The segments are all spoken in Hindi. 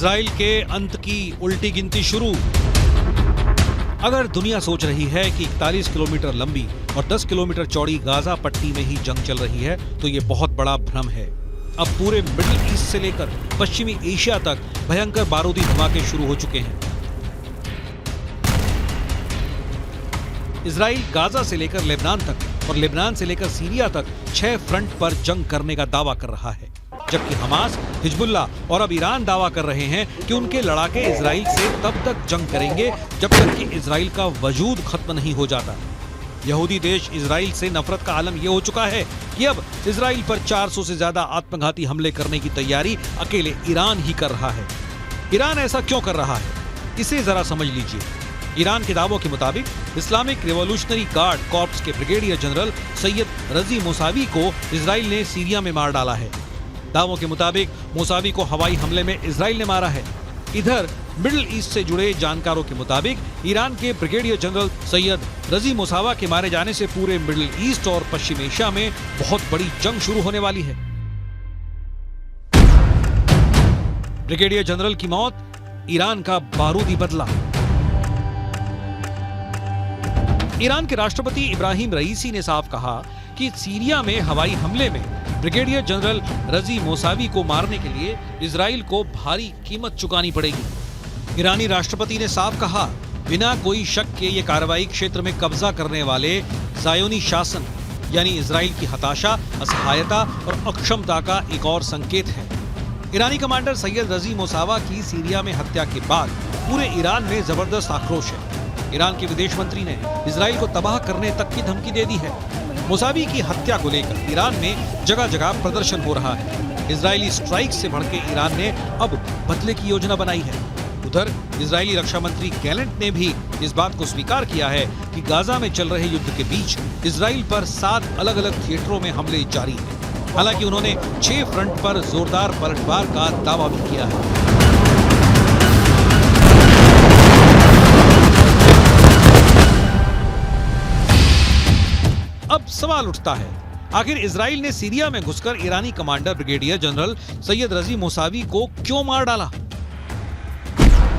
इजराइल के अंत की उल्टी गिनती शुरू। अगर दुनिया सोच रही है कि 41 किलोमीटर लंबी और 10 किलोमीटर चौड़ी गाजा पट्टी में ही जंग चल रही है, तो ये बहुत बड़ा भ्रम है। अब पूरे मिडिल ईस्ट से लेकर पश्चिमी एशिया तक भयंकर बारूदी धमाके शुरू हो चुके हैं। इजराइल गाजा से लेकर लेबनान तक और लेबनान से लेकर सीरिया तक 6 फ्रंट पर जंग करने का दावा कर रहा है, जबकि हमास, हिजबुल्ला और अब ईरान दावा कर रहे हैं कि उनके लड़ाके इजराइल से तब तक जंग करेंगे जब तक कि इजराइल का वजूद खत्म नहीं हो जाता। यहूदी देश इजराइल से नफरत का आलम यह हो चुका है कि अब इजराइल पर 400 से ज्यादा आत्मघाती हमले करने की तैयारी अकेले ईरान ही कर रहा है। ईरान ऐसा क्यों कर रहा है, इसे जरा समझ लीजिए। ईरान के दावों के मुताबिक इस्लामिक रिवॉल्यूशनरी गार्ड कॉर्प्स के ब्रिगेडियर जनरल सैयद रजी मोसावी को इजराइल ने सीरिया में मार डाला है। दावों के मुताबिक मोसावी को हवाई हमले में इजराइल ने मारा है। इधर मिडिल ईस्ट से जुड़े जानकारों के मुताबिक ईरान के ब्रिगेडियर जनरल सैयद रजी मोसावा के मारे जाने से पूरे मिडिल ईस्ट और पश्चिम एशिया में बहुत बड़ी जंग शुरू होने वाली है। ब्रिगेडियर जनरल की मौत, ईरान का बारूदी बदला। ईरान के राष्ट्रपति इब्राहिम रईसी ने साफ कहा कि सीरिया में हवाई हमले में ब्रिगेडियर जनरल रजी मोसावी को मारने के लिए इजराइल को भारी कीमत चुकानी पड़ेगी। ईरानी राष्ट्रपति ने साफ कहा, बिना कोई शक के ये कार्रवाई क्षेत्र में कब्जा करने वाले ज़ायोनी शासन यानी इजराइल की हताशा, असहायता और अक्षमता का एक और संकेत है। ईरानी कमांडर सैयद रजी मोसावा की सीरिया में हत्या के बाद पूरे ईरान में जबरदस्त आक्रोश है। ईरान के विदेश मंत्री ने इजराइल को तबाह करने तक की धमकी दे दी है। मोसावी की हत्या को लेकर ईरान में जगह जगह प्रदर्शन हो रहा है। इजरायली स्ट्राइक से भड़के ईरान ने अब बदले की योजना बनाई है। उधर इजरायली रक्षा मंत्री गैलेंट ने भी इस बात को स्वीकार किया है कि गाजा में चल रहे युद्ध के बीच इजराइल पर 7 अलग अलग थिएटरों में हमले जारी हैं। हालांकि उन्होंने 6 फ्रंट पर जोरदार पलटवार का दावा भी किया है। अब सवाल उठता है, आखिर इजराइल ने सीरिया में घुसकर ईरानी कमांडर ब्रिगेडियर जनरल सैयद रजी मोसावी को क्यों मार डाला?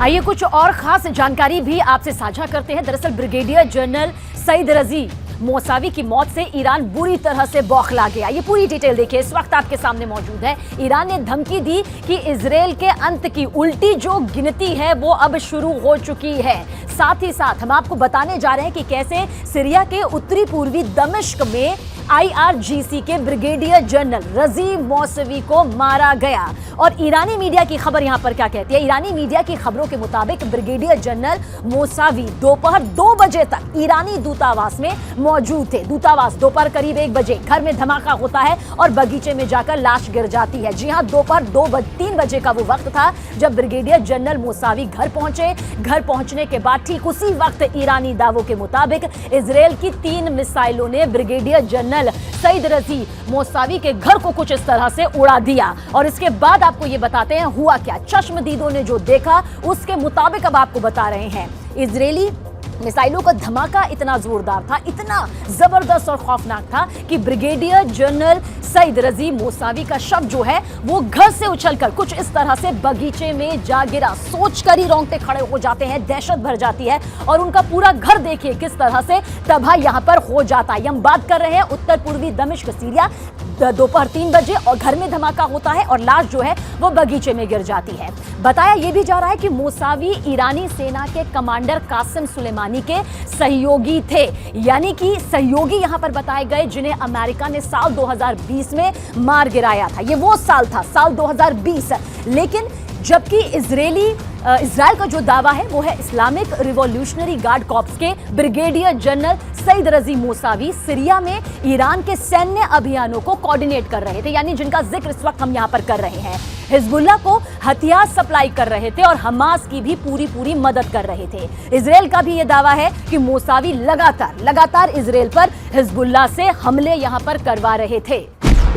आइए कुछ और खास जानकारी भी आपसे साझा करते हैं। दरअसल ब्रिगेडियर जनरल सैयद रजी मोसावी की मौत से ईरान बुरी तरह से बौखला गया। ये पूरी डिटेल देखिए, इस वक्त आपके सामने मौजूद है। ईरान ने धमकी दी कि इजराइल के अंत की उल्टी जो गिनती है वो अब शुरू हो चुकी है। साथ ही साथ हम आपको बताने जा रहे हैं कि कैसे सीरिया के उत्तरी पूर्वी दमिश्क में IRGC के ब्रिगेडियर जनरल रजी मोसावी को मारा गया। और ईरानी मीडिया की खबर यहां पर क्या कहती है? ईरानी मीडिया की खबरों के मुताबिक ब्रिगेडियर जनरल मोसावी दोपहर 2 बजे तक ईरानी दूतावास में मौजूद थे। दूतावास दोपहर करीब 1 बजे घर में धमाका होता है और बगीचे में जाकर लाश गिर जाती है। जी हां, दोपहर 3 बजे का वो वक्त था जब ब्रिगेडियर जनरल मोसावी घर पहुंचे। घर पहुंचने के बाद ठीक उसी वक्त ईरानी दावों के मुताबिक इजराइल की 3 मिसाइलों ने ब्रिगेडियर जनरल सैयद रजी मोसावी के घर को कुछ इस तरह से उड़ा दिया। और इसके बाद आपको ये बताते हैं हुआ क्या। चश्मदीदों ने जो देखा उसके मुताबिक अब आपको बता रहे हैं। इजरायली मिसाइलों का धमाका इतना जोरदार था, इतना जबरदस्त और खौफनाक था कि ब्रिगेडियर जनरल सैयद रजी मोसावी का शव जो है वो घर से उछलकर कुछ इस तरह से बगीचे में जा गिरा। सोचकर ही रोंगटे खड़े हो जाते हैं, दहशत भर जाती है और उनका पूरा घर देखिए किस तरह से तबाह यहां पर हो जाता है। हम बात कर रहे हैं उत्तर पूर्वी दमिश्क सीरिया। दोपहर 3 बजे और घर में धमाका होता है और लाश जो है वो बगीचे में गिर जाती है। बताया यह भी जा रहा है कि मोसावी ईरानी सेना के कमांडर कासिम सुलेमानी के सहयोगी थे, यानी कि सहयोगी यहां पर बताए गए जिन्हें अमेरिका ने साल 2020 में मार गिराया था। ये वो साल था, साल 2020। लेकिन जबकि इजराइल का जो दावा है वो है इस्लामिक रिवॉल्यूशनरी गार्ड कॉर्प्स के ब्रिगेडियर जनरल सैयद रजी मोसावी सीरिया में ईरान के सैन्य अभियानों को कोऑर्डिनेट कर रहे थे, यानी जिनका जिक्र इस वक्त हम यहां पर कर रहे हैं। हिजबुल्ला को हथियार सप्लाई कर रहे थे और हमास की भी पूरी मदद कर रहे थे। इजराइल का भी यह दावा है कि मोसावी लगातार इजराइल पर हिजबुल्ला से हमले यहां पर करवा रहे थे।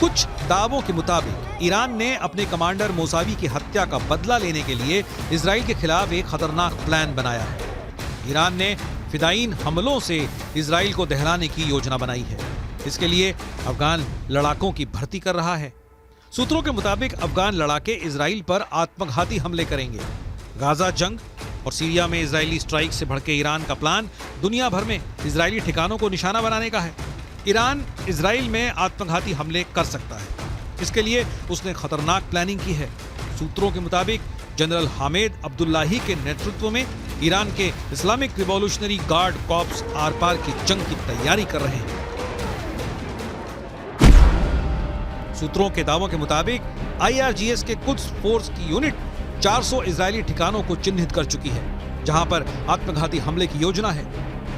कुछ दावों के मुताबिक ईरान ने अपने कमांडर मोसावी की हत्या का बदला लेने के लिए इजराइल के खिलाफ एक खतरनाक प्लान बनाया है। ईरान ने फिदायीन हमलों से इजराइल को दहलाने की योजना बनाई है। इसके लिए अफगान लड़ाकों की भर्ती कर रहा है। सूत्रों के मुताबिक अफगान लड़ाके इजराइल पर आत्मघाती हमले करेंगे। गाजा जंग और सीरिया में इजरायली स्ट्राइक से भड़के ईरान का प्लान दुनिया भर में इजरायली ठिकानों को निशाना बनाने का है। ईरान इजराइल में आत्मघाती हमले कर सकता है, इसके लिए उसने खतरनाक प्लानिंग की है। सूत्रों के मुताबिक जनरल हामिद अब्दुल्लाही के नेतृत्व में ईरान के इस्लामिक रिवॉल्यूशनरी गार्ड कॉर्प्स आर पार की जंग की तैयारी कर रहे हैं। सूत्रों के दावों के मुताबिक IRGS के कुद्स फोर्स की यूनिट 400 इजरायली ठिकानों को चिन्हित कर चुकी है, जहां पर आत्मघाती हमले की योजना है।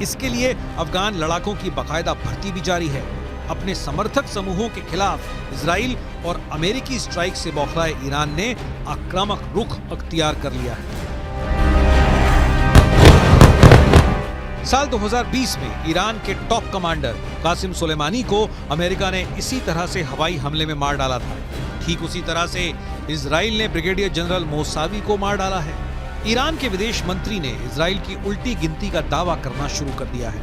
इसके लिए अफगान लड़ाकों की बाकायदा भर्ती भी जारी है। अपने समर्थक समूहों के खिलाफ इजराइल और अमेरिकी स्ट्राइक से बौखलाए ईरान ने आक्रामक रुख अख्तियार कर लिया है। साल 2020 में ईरान के टॉप कमांडर कासिम सुलेमानी को अमेरिका ने इसी तरह से हवाई हमले में मार डाला था। ठीक उसी तरह से इजराइल ने ब्रिगेडियर जनरल मोसावी को मार डाला है। ईरान के विदेश मंत्री ने इजराइल की उल्टी गिनती का दावा करना शुरू कर दिया है।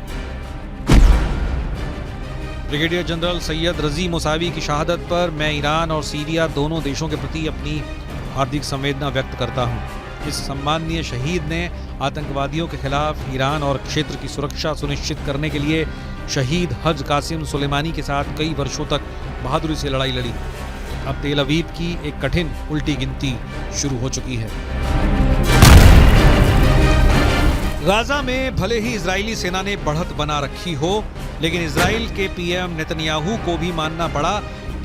ब्रिगेडियर जनरल सैयद रजी मोसावी की शहादत पर मैं ईरान और सीरिया दोनों देशों के प्रति अपनी हार्दिक संवेदना व्यक्त करता हूं। इस सम्माननीय शहीद ने आतंकवादियों के खिलाफ ईरान और क्षेत्र की सुरक्षा सुनिश्चित करने के लिए शहीद हज कासिम सुलेमानी के साथ कई वर्षों तक बहादुरी से लड़ाई लड़ी। अब तेल अवीव की एक कठिन उल्टी गिनती शुरू हो चुकी है। गाजा में भले ही इजरायली सेना ने बढ़त बना रखी हो, लेकिन इजराइल के पीएम नेतन्याहू को भी मानना पड़ा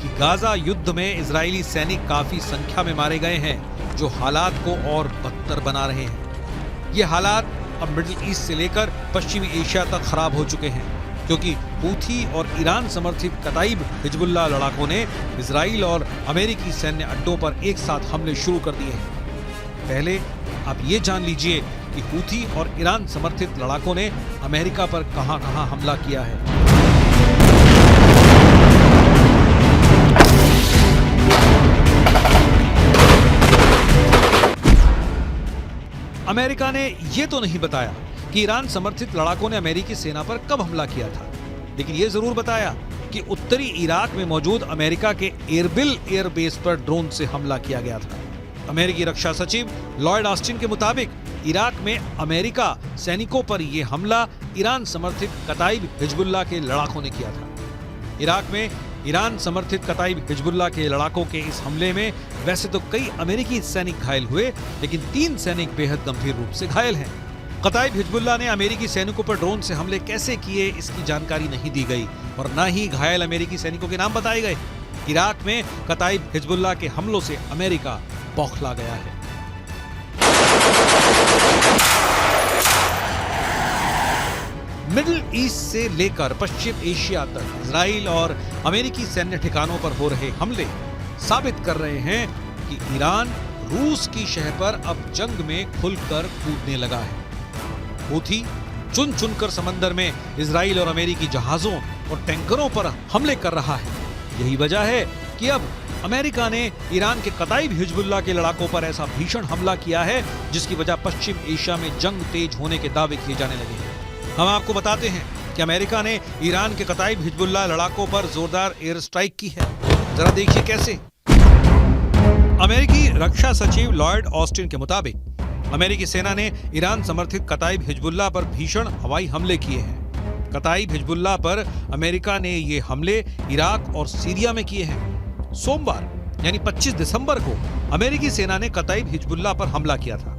कि गाजा युद्ध में इजरायली सैनिक काफी संख्या में मारे गए हैं, जो हालात को और बदतर बना रहे हैं। ये हालात अब मिडिल ईस्ट से लेकर पश्चिमी एशिया तक खराब हो चुके हैं, क्योंकि हूथी और ईरान समर्थित कताइब हिजबुल्लाह लड़ाकों ने इजराइल और अमेरिकी सैन्य अड्डों पर एक साथ हमले शुरू कर दिए हैं। पहले आप ये जान लीजिए कि हूथी और ईरान समर्थित लड़ाकों ने अमेरिका पर कहां-कहां हमला किया है। अमेरिका ने यह तो नहीं बताया कि ईरान समर्थित लड़ाकों ने अमेरिकी सेना पर कब हमला किया था, लेकिन यह जरूर बताया कि उत्तरी इराक में मौजूद अमेरिका के एरबिल एयरबेस पर ड्रोन से हमला किया गया था। अमेरिकी रक्षा सचिव लॉयड ऑस्टिन के मुताबिक इराक में अमेरिका सैनिकों पर यह हमला ईरान समर्थित कताइब हिजबुल्लाह के लड़ाकों ने किया था। इराक में ईरान समर्थित कताइब हिजबुल्लाह के लड़ाकों के इस हमले में वैसे तो कई अमेरिकी सैनिक घायल हुए, लेकिन 3 सैनिक बेहद गंभीर रूप से घायल हैं। कताइब हिजबुल्लाह ने अमेरिकी सैनिकों पर ड्रोन से हमले कैसे किए, इसकी जानकारी नहीं दी गई और न ही घायल अमेरिकी सैनिकों के नाम बताए गए। इराक में कताइब हिजबुल्लाह के हमलों से अमेरिका बौखला गया है। मिडिल ईस्ट से लेकर पश्चिम एशिया तक इजराइल और अमेरिकी सैन्य ठिकानों पर हो रहे हमले साबित कर रहे हैं कि ईरान रूस की शह पर अब जंग में खुलकर कूदने लगा है। हूथी चुन चुनकर समंदर में इजराइल और अमेरिकी जहाजों और टैंकरों पर हमले कर रहा है। यही वजह है कि अब अमेरिका ने ईरान के कताइब हिजबुल्लाह के लड़ाकों पर ऐसा भीषण हमला किया है, जिसकी वजह पश्चिम एशिया में जंग तेज होने के दावे किए जाने लगे हैं। हम आपको बताते हैं कि अमेरिका ने ईरान के कताइब हिजबुल्लाह लड़ाकों पर जोरदार एयर स्ट्राइक की है। जरा देखिए कैसे। अमेरिकी रक्षा सचिव लॉयड ऑस्टिन के मुताबिक अमेरिकी सेना ने ईरान समर्थित कताइब हिजबुल्लाह पर भीषण हवाई हमले किए हैं। कताइब हिजबुल्लाह पर अमेरिका ने ये हमले इराक और सीरिया में किए हैं। सोमवार यानी 25 दिसंबर को अमेरिकी सेना ने कताइब हिजबुल्लाह पर हमला किया था।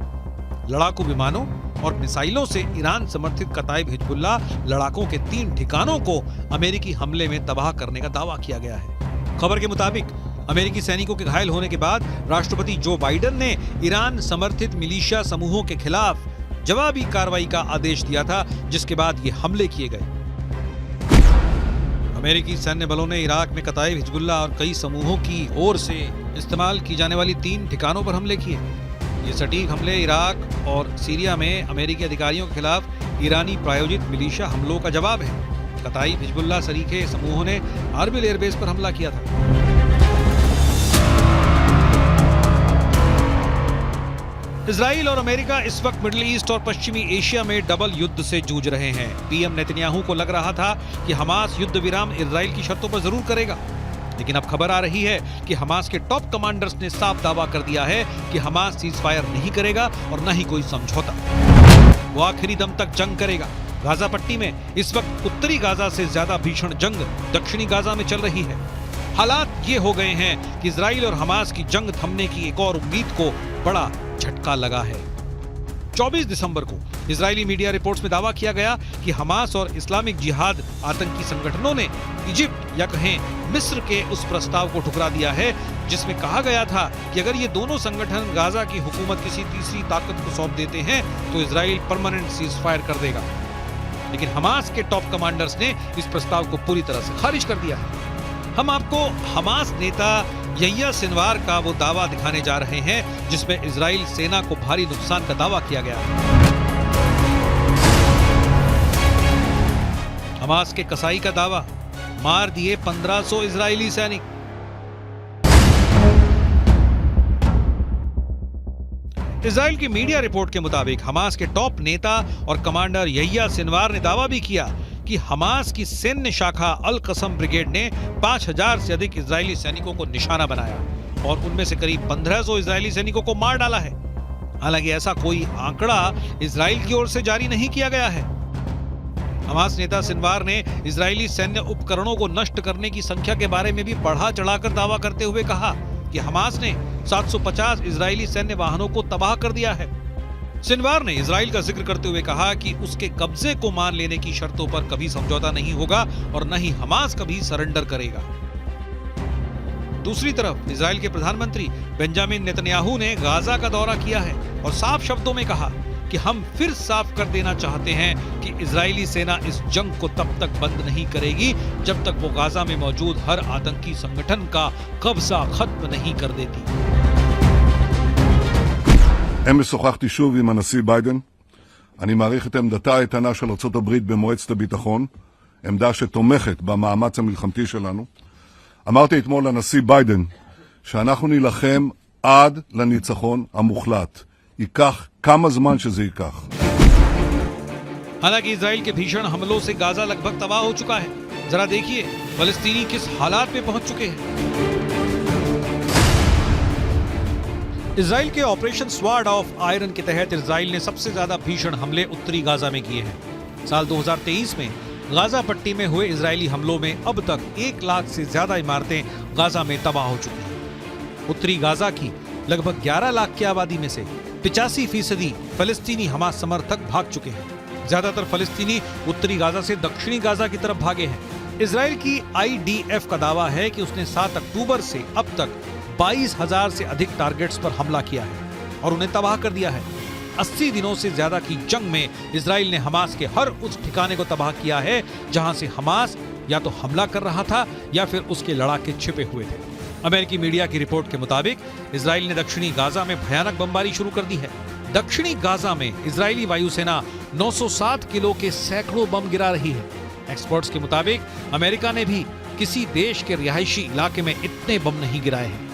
लड़ाकू विमानों और मिसाइलों से ईरान समर्थित कताइब हिजबुल्लाह लड़ाकों के 3 ठिकानों को अमेरिकी हमले में तबाह करने का दावा किया गया है। खबर के मुताबिक अमेरिकी सैनिकों के घायल होने के बाद राष्ट्रपति जो बाइडेन ने ईरान समर्थित मिलिशिया समूहों के खिलाफ जवाबी कार्रवाई का आदेश दिया था, जिसके बाद ये हमले किए गए। अमेरिकी सैन्य बलों ने इराक में कताइब हिजबुल्लाह और कई समूहों की ओर से इस्तेमाल की जाने वाली 3 ठिकानों पर हमले किए। ये सटीक हमले इराक और सीरिया में अमेरिकी अधिकारियों के खिलाफ ईरानी प्रायोजित मिलिशिया हमलों का जवाब है। कताई हिजबुल्लाह सरीखे समूहों ने अर्बिल एयरबेस पर हमला किया था। इजराइल और अमेरिका इस वक्त मिडिल ईस्ट और पश्चिमी एशिया में डबल युद्ध से जूझ रहे हैं। पीएम नेतन्याहू को लग रहा था कि हमास युद्ध विराम इजराइल की शर्तों पर जरूर करेगा, लेकिन अब खबर आ रही है कि हमास के टॉप कमांडर्स ने साफ दावा कर दिया है कि हमास सीज फायर नहीं करेगा और न ही कोई समझौता। वो आखिरी दम तक जंग करेगा। गाजा पट्टी में इस वक्त उत्तरी गाजा से ज्यादा भीषण जंग दक्षिणी गाजा में चल रही है। हालात ये हो गए हैं कि इजराइल और हमास की जंग थमने की एक और उम्मीद को बड़ा झटका लगा है। 24 दिसंबर को इजरायली मीडिया रिपोर्ट्स में दावा किया गया कि हमास और इस्लामिक जिहाद आतंकी संगठनों ने इजिप्ट या कहें मिस्र के उस प्रस्ताव को ठुकरा दिया है जिसमें कहा गया था कि अगर ये दोनों संगठन गाजा की हुकूमत किसी तीसरी ताकत को सौंप देते हैं तो इजराइल परमानेंट सीज फायर कर देगा। लेकिन हमास के टॉप कमांडर्स ने इस प्रस्ताव को पूरी तरह से खारिज कर दिया है। हम आपको हमास नेता यहिया सिनवार का वो दावा दिखाने जा रहे हैं जिसमें इजराइल सेना को भारी नुकसान का दावा किया गया है। हमास के कसाई का दावा, मार दिए 1500 इजरायली सैनिक। इजराइल की मीडिया रिपोर्ट के मुताबिक हमास के टॉप नेता और कमांडर यहिया सिनवार ने दावा भी किया कि हमास की सैन्य शाखा अल कसम ब्रिगेड ने 5000 से अधिक इजरायली सैनिकों को निशाना बनाया और उनमें से करीब 1500 इजरायली सैनिकों को मार डाला है। हालांकि ऐसा कोई आंकड़ा इजराइल की ओर से जारी नहीं किया गया है। हमास नेता सिनवार ने इजरायली सैन्य उपकरणों को नष्ट करने की संख्या के बारे में भी बढ़ा चढ़ाकर दावा करते हुए कहा कि हमास ने 750 इजरायली सैन्य वाहनों को तबाह कर दिया है। सिनवार ने इजराइल का जिक्र करते हुए कहा कि उसके कब्जे को मान लेने की शर्तों पर कभी समझौता नहीं होगा और न ही हमास कभी सरेंडर करेगा। दूसरी तरफ इजराइल के प्रधानमंत्री बेंजामिन नेतन्याहू ने गाजा का दौरा किया है और साफ शब्दों में कहा कि हम फिर साफ कर देना चाहते हैं कि इजरायली सेना इस जंग को तब तक बंद नहीं करेगी जब तक वो गाजा में मौजूद हर आतंकी संगठन का कब्जा खत्म नहीं कर देती। אמש שוחחתי שוב עם הנשיא ביידן. אני מעריך את עמדתה האיתנה של ארצות הברית במועצת הביטחון, עמדה שתומכת במאמץ המלחמתי שלנו. אמרתי אתמול לנשיא ביידן שאנחנו נילחם עד לניצחון המוחלט. ייקח כמה זמן שזה ייקח. हालांकि इजराइल के भीषण हमलों से गाजा लगभग तबाह हो चुका है। जरा देखिए फलस्तीनी किस हालात में पहुंच चुके हैं। इजराइल के ऑपरेशन स्वॉर्ड ऑफ आयरन के तहत इजराइल ने सबसे ज्यादा भीषण हमले उत्तरी गाजा में किए हैं। साल 2023 में गाजा पट्टी में हुए इजरायली हमलों में अब तक 1 लाख से ज्यादा इमारतें गाजा में तबाह हो चुकी हैं। उत्तरी गाजा की लगभग 11 लाख की आबादी में से 85% फलस्तीनी हमास समर्थक भाग चुके हैं। ज्यादातर फलस्तीनी उत्तरी गाजा से दक्षिणी गाजा की तरफ भागे हैं। इजराइल की IDF का दावा है कि उसने 7 अक्टूबर से अब तक 22,000 से अधिक टारगेट्स पर हमला किया है और उन्हें तबाह कर दिया है। 80 दिनों से ज्यादा की जंग में इजराइल ने हमास के हर उस ठिकाने को तबाह किया है जहां से हमास या तो हमला कर रहा था या फिर उसके लड़ाके छिपे हुए थे। अमेरिकी मीडिया की रिपोर्ट के मुताबिक इजराइल ने दक्षिणी गाजा में भयानक बमबारी शुरू कर दी है। दक्षिणी गाजा में इजरायली वायुसेना 907 किलो के सैकड़ों बम गिरा रही है। एक्सपर्ट्स के मुताबिक अमेरिका ने भी किसी देश के रिहायशी इलाके में इतने बम नहीं गिराए हैं।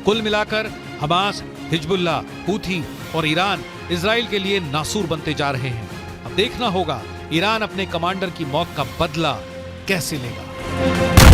कुल मिलाकर हमास, हिजबुल्लाह, हूथी और ईरान इजराइल के लिए नासूर बनते जा रहे हैं। अब देखना होगा ईरान अपने कमांडर की मौत का बदला कैसे लेगा।